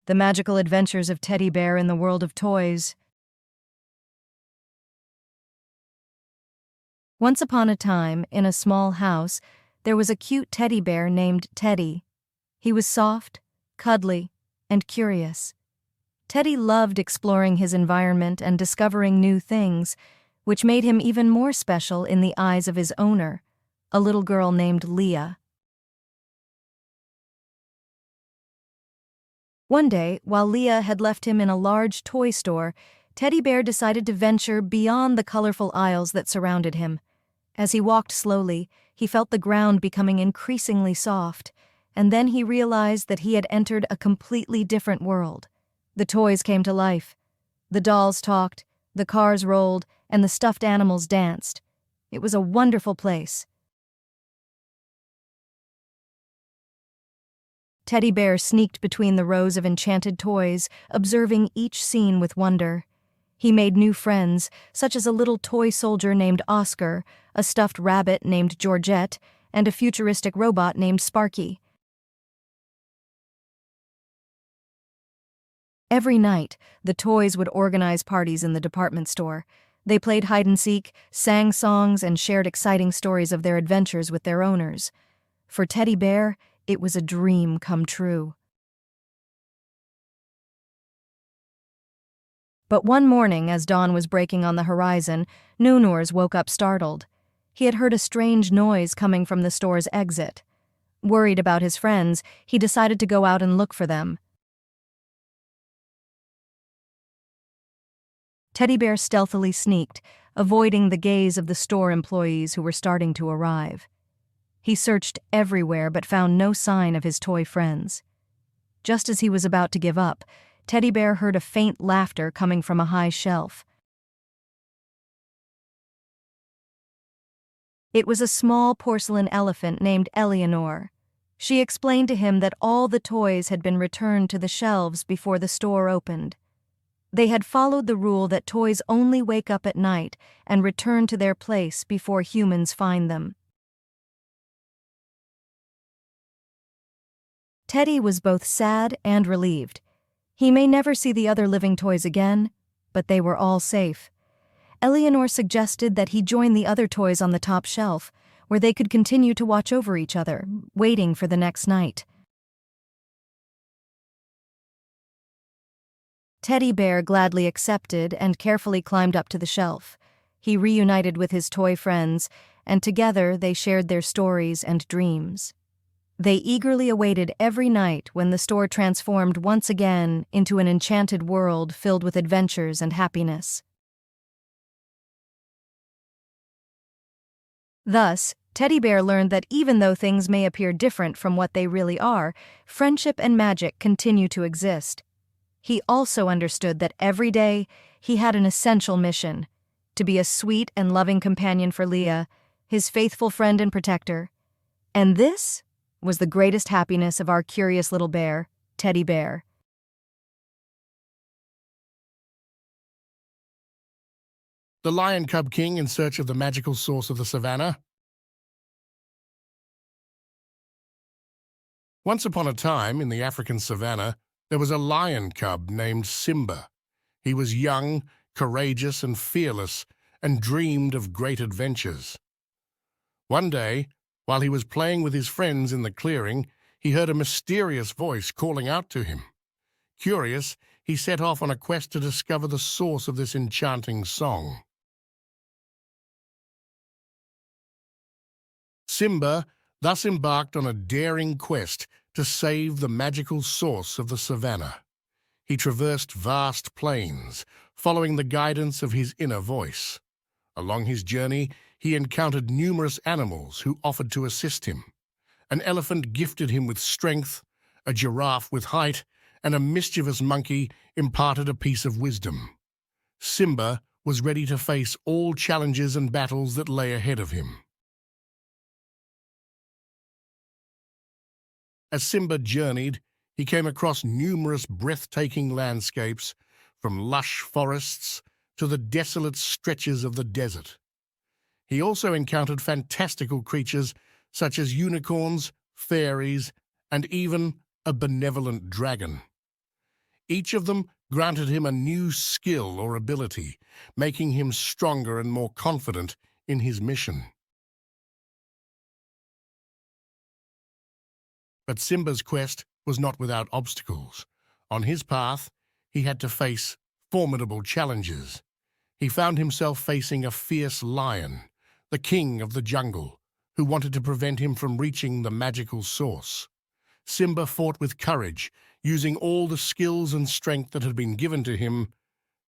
The Magical Adventures of Teddy Bear in the World of Toys. Once upon a time, in a small house, there was a cute teddy bear named Teddy. He was soft, cuddly, and curious. Teddy loved exploring his environment and discovering new things, which made him even more special in the eyes of his owner, a little girl named Leah. One day, while Leah had left him in a large toy store, Teddy Bear decided to venture beyond the colorful aisles that surrounded him. As he walked slowly, he felt the ground becoming increasingly soft, and then he realized that he had entered a completely different world. The toys came to life. The dolls talked, the cars rolled, and the stuffed animals danced. It was a wonderful place. Teddy Bear sneaked between the rows of enchanted toys, observing each scene with wonder. He made new friends, such as a little toy soldier named Oscar, a stuffed rabbit named Georgette, and a futuristic robot named Sparky. Every night, the toys would organize parties in the department store. They played hide-and-seek, sang songs, and shared exciting stories of their adventures with their owners. For Teddy Bear, it was a dream come true. But one morning, as dawn was breaking on the horizon, Noonors woke up startled. He had heard a strange noise coming from the store's exit. Worried about his friends, he decided to go out and look for them. Teddy Bear stealthily sneaked, avoiding the gaze of the store employees who were starting to arrive. He searched everywhere but found no sign of his toy friends. Just as he was about to give up, Teddy Bear heard a faint laughter coming from a high shelf. It was a small porcelain elephant named Eleanor. She explained to him that all the toys had been returned to the shelves before the store opened. They had followed the rule that toys only wake up at night and return to their place before humans find them. Teddy was both sad and relieved. He may never see the other living toys again, but they were all safe. Eleanor suggested that he join the other toys on the top shelf, where they could continue to watch over each other, waiting for the next night. Teddy Bear gladly accepted and carefully climbed up to the shelf. He reunited with his toy friends, and together they shared their stories and dreams. They eagerly awaited every night when the store transformed once again into an enchanted world filled with adventures and happiness. Thus, Teddy Bear learned that even though things may appear different from what they really are, friendship and magic continue to exist. He also understood that every day he had an essential mission: to be a sweet and loving companion for Leah, his faithful friend and protector. And this was the greatest happiness of our curious little bear, Teddy Bear. The Lion Cub King in search of the magical source of the savannah. Once upon a time, in the African savannah, there was a lion cub named Simba. He was young, courageous, and fearless, and dreamed of great adventures. One day, while he was playing with his friends in the clearing, he heard a mysterious voice calling out to him. Curious, he set off on a quest to discover the source of this enchanting song. Simba thus embarked on a daring quest to save the magical source of the savannah. He traversed vast plains, following the guidance of his inner voice. Along his journey, he encountered numerous animals who offered to assist him. An elephant gifted him with strength, a giraffe with height, and a mischievous monkey imparted a piece of wisdom. Simba was ready to face all challenges and battles that lay ahead of him. As Simba journeyed, he came across numerous breathtaking landscapes, from lush forests to the desolate stretches of the desert. He also encountered fantastical creatures such as unicorns, fairies, and even a benevolent dragon. Each of them granted him a new skill or ability, making him stronger and more confident in his mission. But Simba's quest was not without obstacles. On his path, he had to face formidable challenges. He found himself facing a fierce lion, the king of the jungle, who wanted to prevent him from reaching the magical source. Simba fought with courage, using all the skills and strength that had been given to him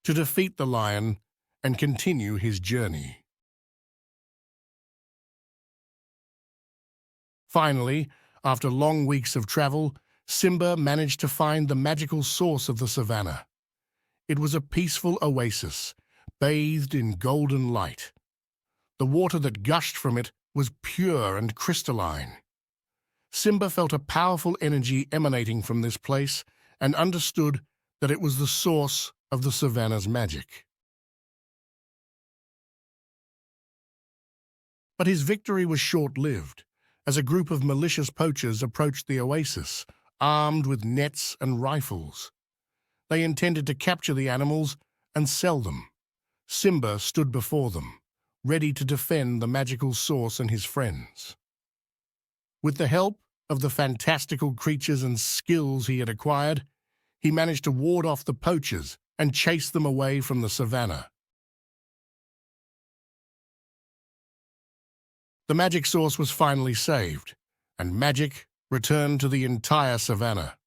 to defeat the lion and continue his journey. Finally, after long weeks of travel, Simba managed to find the magical source of the savannah. It was a peaceful oasis, bathed in golden light. The water that gushed from it was pure and crystalline. Simba felt a powerful energy emanating from this place and understood that it was the source of the savannah's magic. But his victory was short-lived, as a group of malicious poachers approached the oasis, armed with nets and rifles. They intended to capture the animals and sell them. Simba stood before them, ready to defend the magical source and his friends. With the help of the fantastical creatures and skills he had acquired, he managed to ward off the poachers and chase them away from the savannah. The magic source was finally saved, and magic returned to the entire savannah.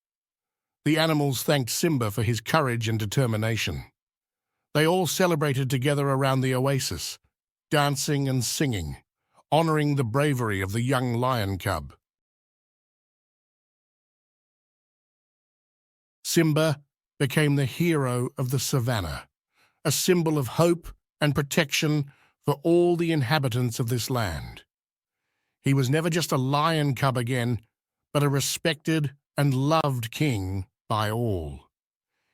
The animals thanked Simba for his courage and determination. They all celebrated together around the oasis, dancing and singing, honoring the bravery of the young lion cub. Simba became the hero of the savannah, a symbol of hope and protection for all the inhabitants of this land. He was never just a lion cub again, but a respected and loved king by all.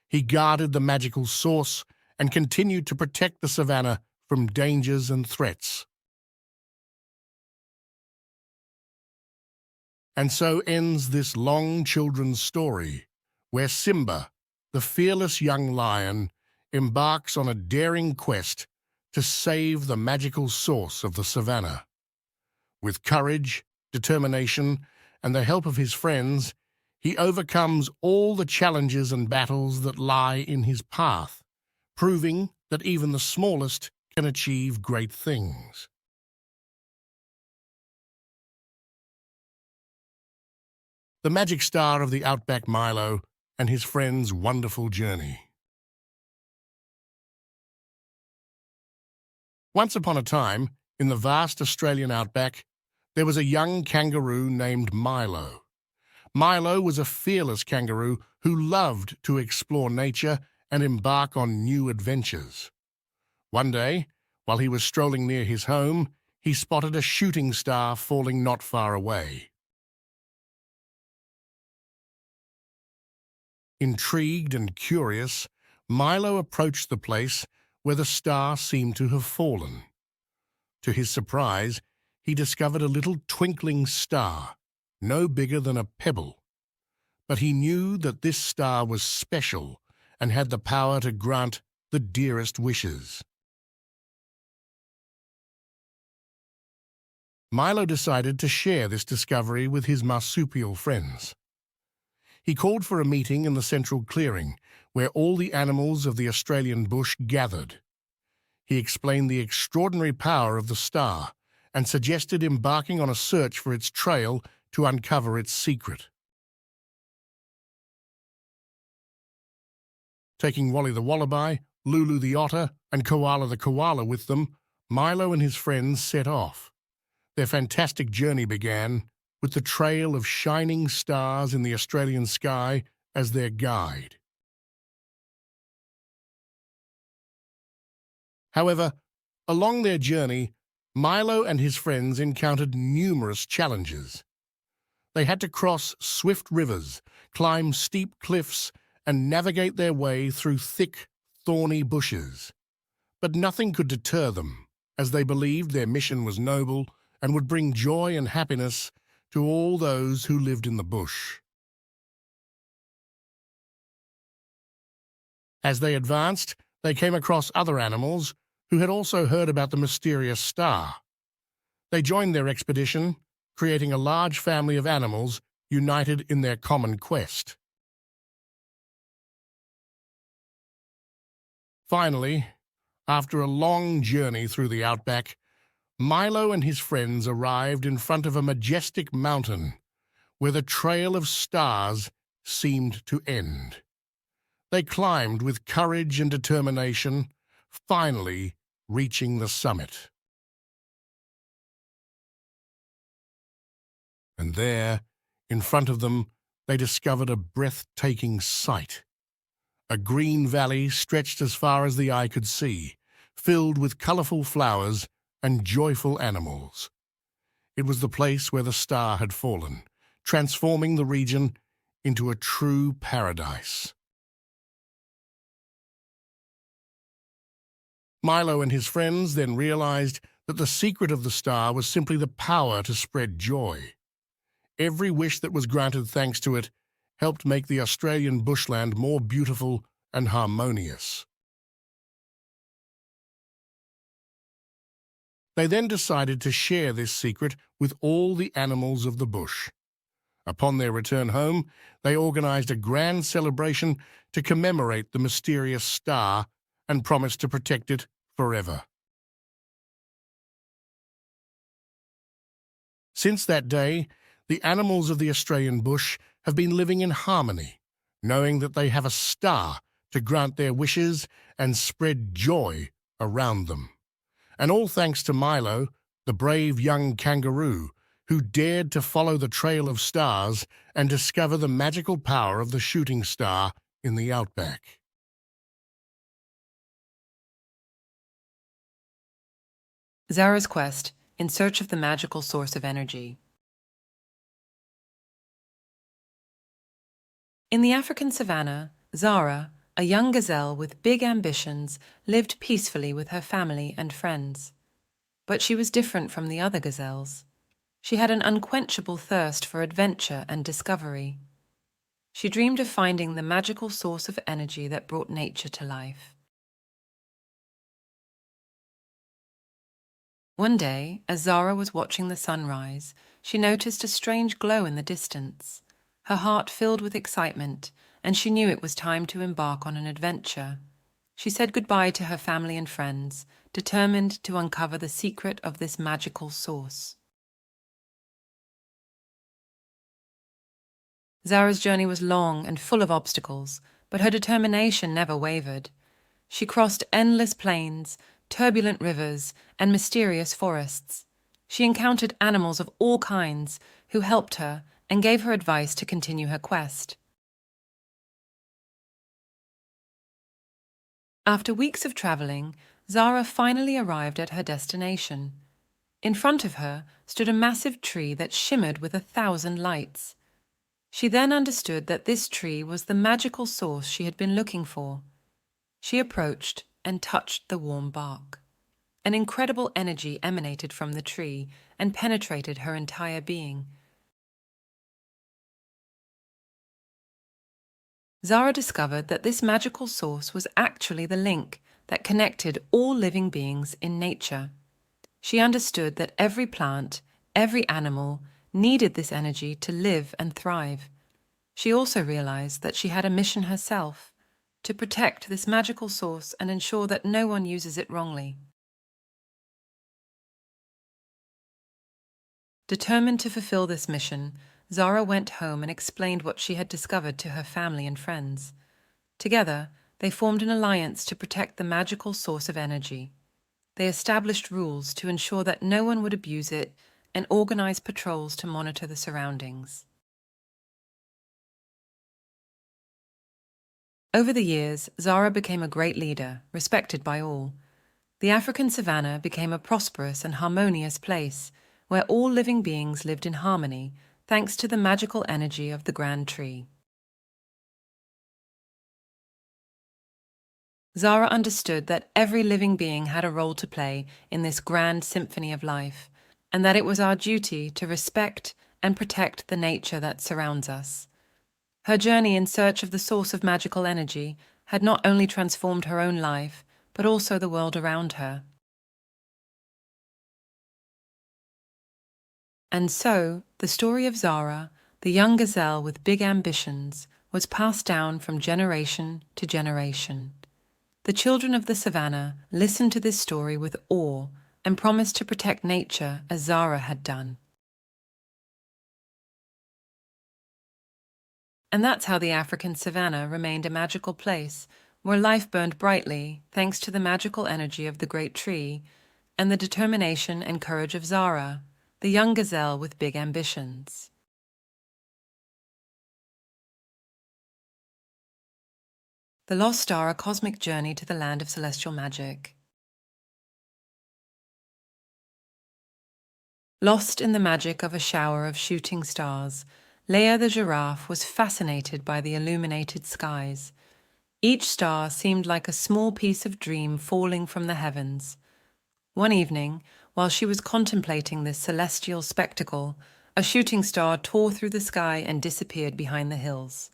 He guarded the magical source and continued to protect the savannah from dangers and threats. And so ends this long children's story, where Simba, the fearless young lion, embarks on a daring quest to save the magical source of the savannah. With courage, determination, and the help of his friends, he overcomes all the challenges and battles that lie in his path, proving that even the smallest can achieve great things. The magic star of the Outback, Milo, and his friends' wonderful journey. Once upon a time, in the vast Australian outback, there was a young kangaroo named Milo. Milo was a fearless kangaroo who loved to explore nature and embark on new adventures. One day, while he was strolling near his home, he spotted a shooting star falling not far away. Intrigued and curious, Milo approached the place where the star seemed to have fallen. To his surprise, he discovered a little twinkling star, no bigger than a pebble. But he knew that this star was special and had the power to grant the dearest wishes. Milo decided to share this discovery with his marsupial friends. He called for a meeting in the central clearing, where all the animals of the Australian bush gathered. He explained the extraordinary power of the star and suggested embarking on a search for its trail to uncover its secret. Taking Wally the wallaby, Lulu the otter, and Koala the koala with them, Milo and his friends set off. Their fantastic journey began with the trail of shining stars in the Australian sky as their guide. However, along their journey, Milo and his friends encountered numerous challenges. They had to cross swift rivers, climb steep cliffs, and navigate their way through thick, thorny bushes. But nothing could deter them, as they believed their mission was noble and would bring joy and happiness to all those who lived in the bush. As they advanced, they came across other animals who had also heard about the mysterious star. They joined their expedition, creating a large family of animals united in their common quest. Finally, after a long journey through the Outback, Milo and his friends arrived in front of a majestic mountain where the trail of stars seemed to end. They climbed with courage and determination, finally reaching the summit. And there, in front of them, they discovered a breathtaking sight. A green valley stretched as far as the eye could see, filled with colorful flowers and joyful animals. It was the place where the star had fallen, transforming the region into a true paradise. Milo and his friends then realized that the secret of the star was simply the power to spread joy. Every wish that was granted thanks to it helped make the Australian bushland more beautiful and harmonious. They then decided to share this secret with all the animals of the bush. Upon their return home, they organized a grand celebration to commemorate the mysterious star and promised to protect it forever. Since that day, the animals of the Australian bush have been living in harmony, knowing that they have a star to grant their wishes and spread joy around them. And all thanks to Milo, the brave young kangaroo, who dared to follow the trail of stars and discover the magical power of the shooting star in the Outback. Zaras Quest, in search of the magical source of energy. In the African savannah, Zara, a young gazelle with big ambitions, lived peacefully with her family and friends. But she was different from the other gazelles. She had an unquenchable thirst for adventure and discovery. She dreamed of finding the magical source of energy that brought nature to life. One day, as Zara was watching the sunrise, she noticed a strange glow in the distance. Her heart filled with excitement, and she knew it was time to embark on an adventure. She said goodbye to her family and friends, determined to uncover the secret of this magical source. Zara's journey was long and full of obstacles, but her determination never wavered. She crossed endless plains, turbulent rivers, and mysterious forests. She encountered animals of all kinds who helped her and gave her advice to continue her quest. After weeks of traveling, Zara finally arrived at her destination. In front of her stood a massive tree that shimmered with 1,000 lights. She then understood that this tree was the magical source she had been looking for. She approached and touched the warm bark. An incredible energy emanated from the tree and penetrated her entire being. Zara discovered that this magical source was actually the link that connected all living beings in nature. She understood that every plant, every animal, needed this energy to live and thrive. She also realized that she had a mission herself, to protect this magical source and ensure that no one uses it wrongly. Determined to fulfill this mission, Zara went home and explained what she had discovered to her family and friends. Together, they formed an alliance to protect the magical source of energy. They established rules to ensure that no one would abuse it and organized patrols to monitor the surroundings. Over the years, Zara became a great leader, respected by all. The African savannah became a prosperous and harmonious place where all living beings lived in harmony thanks to the magical energy of the grand tree. Zara understood that every living being had a role to play in this grand symphony of life, and that it was our duty to respect and protect the nature that surrounds us. Her journey in search of the source of magical energy had not only transformed her own life, but also the world around her. And so, the story of Zara, the young gazelle with big ambitions, was passed down from generation to generation. The children of the savannah listened to this story with awe and promised to protect nature as Zara had done. And that's how the African savannah remained a magical place, where life burned brightly thanks to the magical energy of the great tree and the determination and courage of Zara, the young gazelle with big ambitions. The Lost Star, a cosmic journey to the land of celestial magic. Lost in the magic of a shower of shooting stars, Leia the giraffe was fascinated by the illuminated skies. Each star seemed like a small piece of dream falling from the heavens. One evening, while she was contemplating this celestial spectacle, a shooting star tore through the sky and disappeared behind the hills.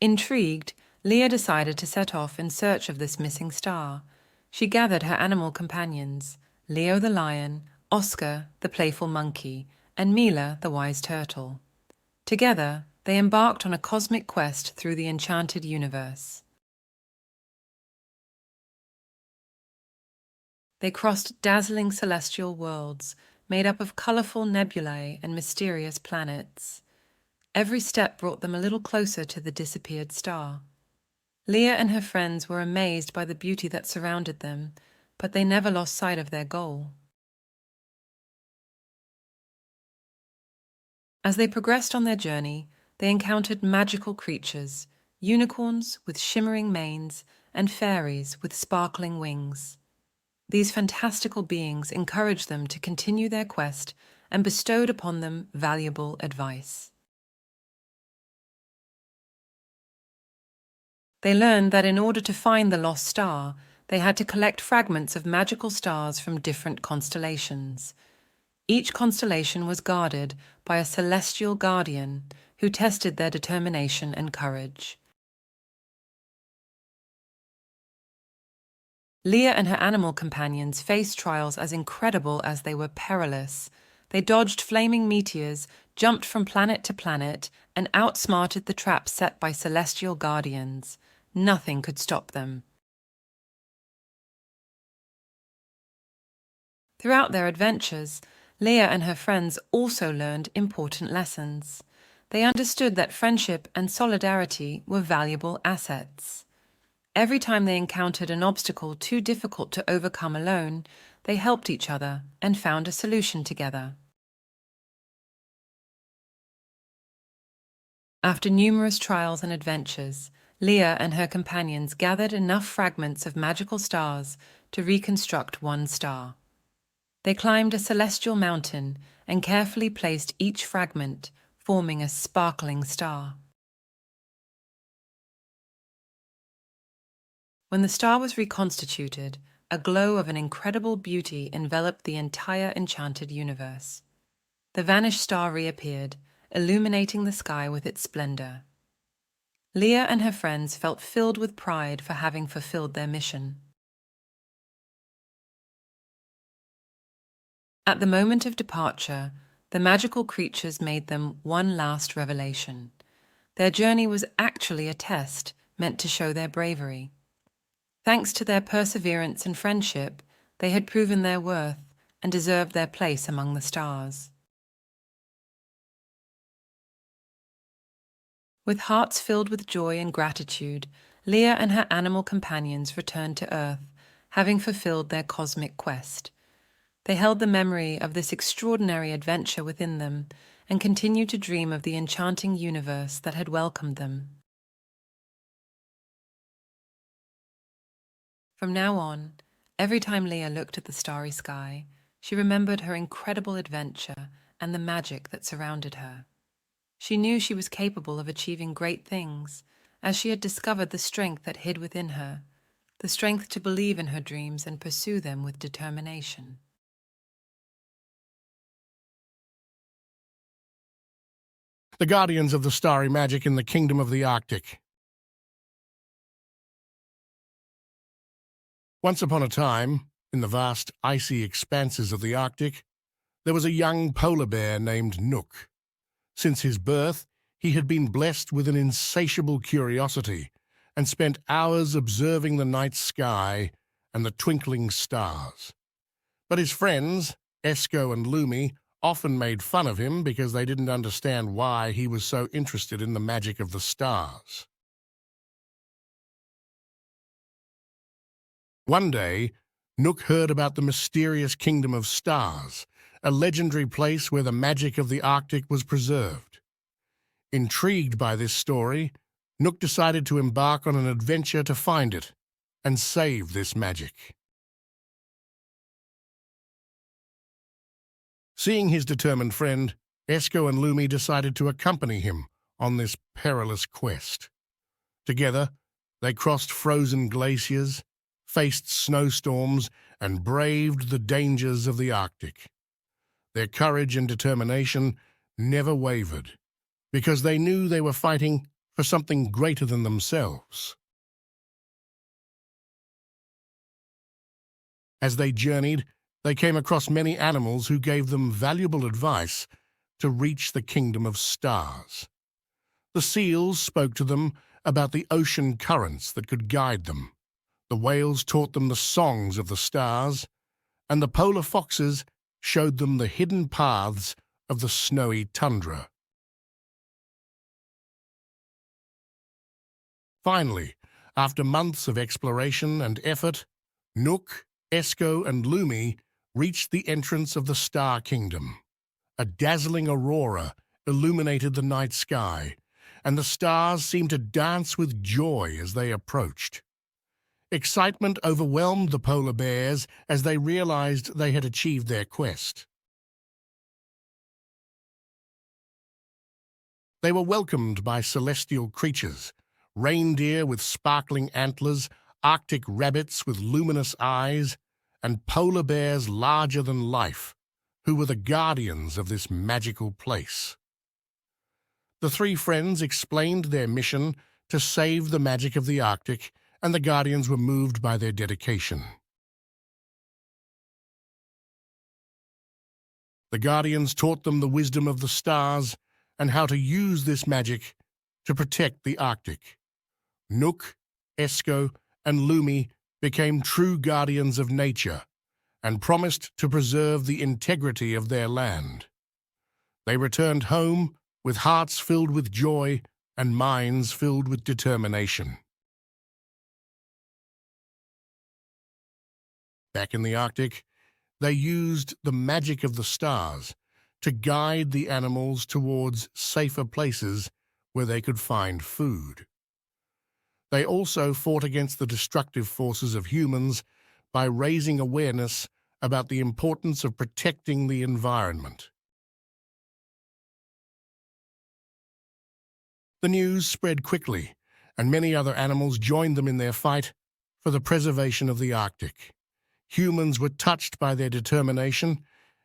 Intrigued, Leia decided to set off in search of this missing star. She gathered her animal companions, Leo the lion, Oscar the playful monkey, and Mila the wise turtle. Together, they embarked on a cosmic quest through the enchanted universe. They crossed dazzling celestial worlds made up of colorful nebulae and mysterious planets. Every step brought them a little closer to the disappeared star. Leia and her friends were amazed by the beauty that surrounded them, but they never lost sight of their goal. As they progressed on their journey, they encountered magical creatures, unicorns with shimmering manes and fairies with sparkling wings. These fantastical beings encouraged them to continue their quest and bestowed upon them valuable advice. They learned that in order to find the lost star, they had to collect fragments of magical stars from different constellations. Each constellation was guarded by a celestial guardian who tested their determination and courage. Leia and her animal companions faced trials as incredible as they were perilous. They dodged flaming meteors, jumped from planet to planet, and outsmarted the traps set by celestial guardians. Nothing could stop them. Throughout their adventures, Leia and her friends also learned important lessons. They understood that friendship and solidarity were valuable assets. Every time they encountered an obstacle too difficult to overcome alone, they helped each other and found a solution together. After numerous trials and adventures, Leia and her companions gathered enough fragments of magical stars to reconstruct one star. They climbed a celestial mountain and carefully placed each fragment, forming a sparkling star. When the star was reconstituted, a glow of an incredible beauty enveloped the entire enchanted universe. The vanished star reappeared, illuminating the sky with its splendor. Leia and her friends felt filled with pride for having fulfilled their mission. At the moment of departure, the magical creatures made them one last revelation. Their journey was actually a test meant to show their bravery. Thanks to their perseverance and friendship, they had proven their worth and deserved their place among the stars. With hearts filled with joy and gratitude, Leia and her animal companions returned to Earth, having fulfilled their cosmic quest. They held the memory of this extraordinary adventure within them and continued to dream of the enchanting universe that had welcomed them. From now on, every time Leia looked at the starry sky, she remembered her incredible adventure and the magic that surrounded her. She knew she was capable of achieving great things, as she had discovered the strength that hid within her, the strength to believe in her dreams and pursue them with determination. The Guardians of the Starry Magic in the Kingdom of the Arctic. Once upon a time, in the vast icy expanses of the Arctic, there was a young polar bear named Nook. Since his birth, he had been blessed with an insatiable curiosity and spent hours observing the night sky and the twinkling stars. But his friends, Esko and Lumi, often made fun of him because they didn't understand why he was so interested in the magic of the stars. One day, Nook heard about the mysterious kingdom of stars, a legendary place where the magic of the Arctic was preserved. Intrigued by this story, Nook decided to embark on an adventure to find it and save this magic. Seeing his determined friend, Esko and Lumi decided to accompany him on this perilous quest. Together, they crossed frozen glaciers, faced snowstorms, and braved the dangers of the Arctic. Their courage and determination never wavered, because they knew they were fighting for something greater than themselves. As they journeyed, they came across many animals who gave them valuable advice to reach the kingdom of stars. The seals spoke to them about the ocean currents that could guide them. The whales taught them the songs of the stars, and the polar foxes showed them the hidden paths of the snowy tundra. Finally, after months of exploration and effort, Nook, Esko, and Lumi reached the entrance of the Star Kingdom. A dazzling aurora illuminated the night sky, and the stars seemed to dance with joy as they approached. Excitement overwhelmed the polar bears as they realized they had achieved their quest. They were welcomed by celestial creatures, reindeer with sparkling antlers, Arctic rabbits with luminous eyes, and polar bears larger than life, who were the guardians of this magical place. The three friends explained their mission to save the magic of the Arctic, and the Guardians were moved by their dedication. The Guardians taught them the wisdom of the stars and how to use this magic to protect the Arctic. Nook, Esko, and Lumi became true guardians of nature and promised to preserve the integrity of their land. They returned home with hearts filled with joy and minds filled with determination. Back in the Arctic, they used the magic of the stars to guide the animals towards safer places where they could find food. They also fought against the destructive forces of humans by raising awareness about the importance of protecting the environment. The news spread quickly, and many other animals joined them in their fight for the preservation of the Arctic. Humans were touched by their determination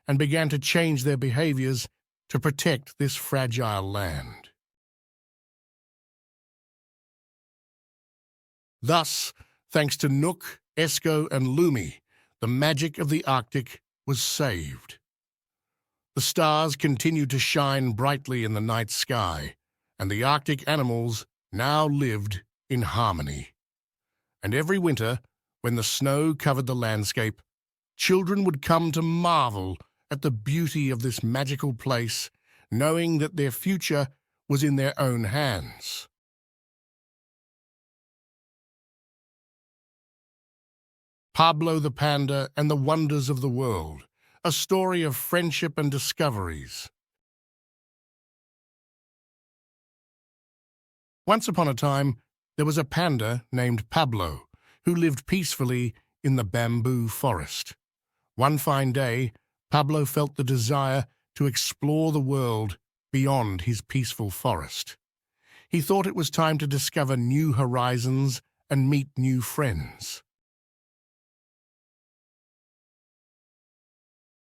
and began to change their behaviors to protect this fragile land. Thus, thanks to Nook, Esko, and Lumi, the magic of the Arctic was saved. The stars continued to shine brightly in the night sky, and the Arctic animals now lived in harmony. And every winter, when the snow covered the landscape, children would come to marvel at the beauty of this magical place, knowing that their future was in their own hands. Pablo the Panda and the Wonders of the World, a story of friendship and discoveries. Once upon a time, there was a panda named Pablo who lived peacefully in the bamboo forest. One fine day, Pablo felt the desire to explore the world beyond his peaceful forest. He thought it was time to discover new horizons and meet new friends.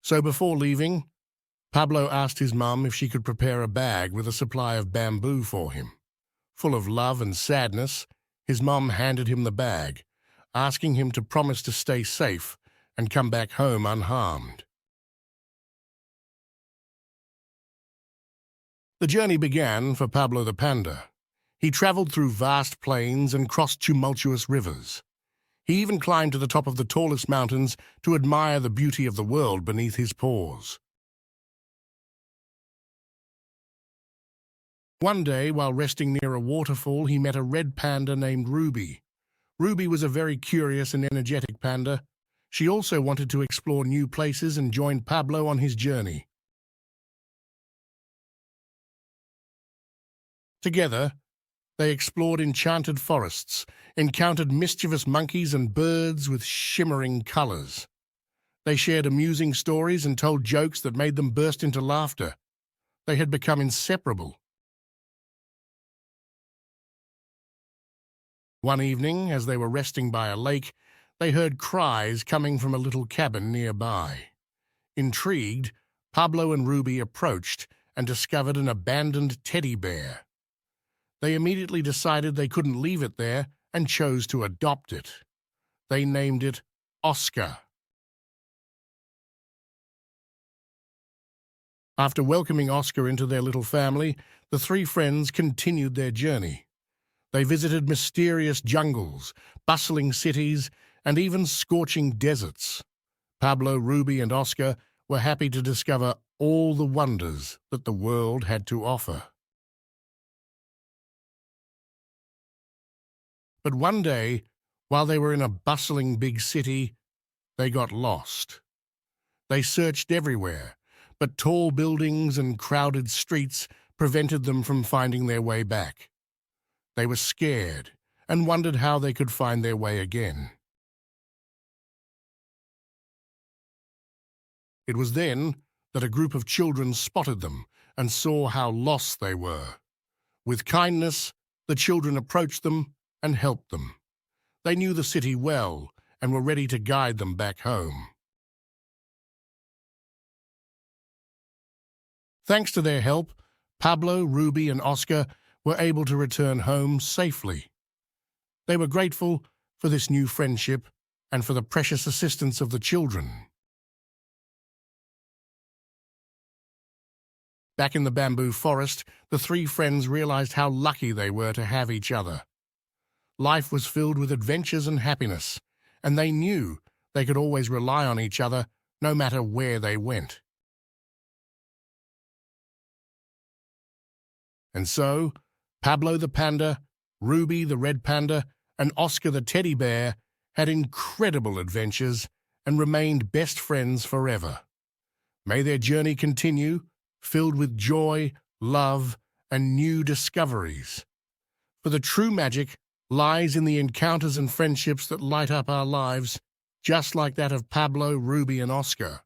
So before leaving, Pablo asked his mum if she could prepare a bag with a supply of bamboo for him. Full of love and sadness, his mum handed him the bag, asking him to promise to stay safe and come back home unharmed. The journey began for Pablo the Panda. He travelled through vast plains and crossed tumultuous rivers. He even climbed to the top of the tallest mountains to admire the beauty of the world beneath his paws. One day, while resting near a waterfall, he met a red panda named Ruby. Ruby was a very curious and energetic panda. She also wanted to explore new places and joined Pablo on his journey. Together, they explored enchanted forests, encountered mischievous monkeys and birds with shimmering colors. They shared amusing stories and told jokes that made them burst into laughter. They had become inseparable. One evening, as they were resting by a lake, they heard cries coming from a little cabin nearby. Intrigued, Pablo and Ruby approached and discovered an abandoned teddy bear. They immediately decided they couldn't leave it there and chose to adopt it. They named it Oscar. After welcoming Oscar into their little family, the three friends continued their journey. They visited mysterious jungles, bustling cities, and even scorching deserts. Pablo, Ruby, and Oscar were happy to discover all the wonders that the world had to offer. But one day, while they were in a bustling big city, they got lost. They searched everywhere, but tall buildings and crowded streets prevented them from finding their way back. They were scared and wondered how they could find their way again. It was then that a group of children spotted them and saw how lost they were. With kindness, the children approached them and helped them. They knew the city well and were ready to guide them back home. Thanks to their help, Pablo, Ruby, and Oscar were able to return home safely. They were grateful for this new friendship and for the precious assistance of the children. Back in the bamboo forest, the three friends realized how lucky they were to have each other. Life was filled with adventures and happiness, and they knew they could always rely on each other no matter where they went. And so, Pablo the Panda, Ruby the red panda, and Oscar the teddy bear had incredible adventures and remained best friends forever. May their journey continue, filled with joy, love, and new discoveries. For the true magic lies in the encounters and friendships that light up our lives, just like that of Pablo, Ruby, and Oscar.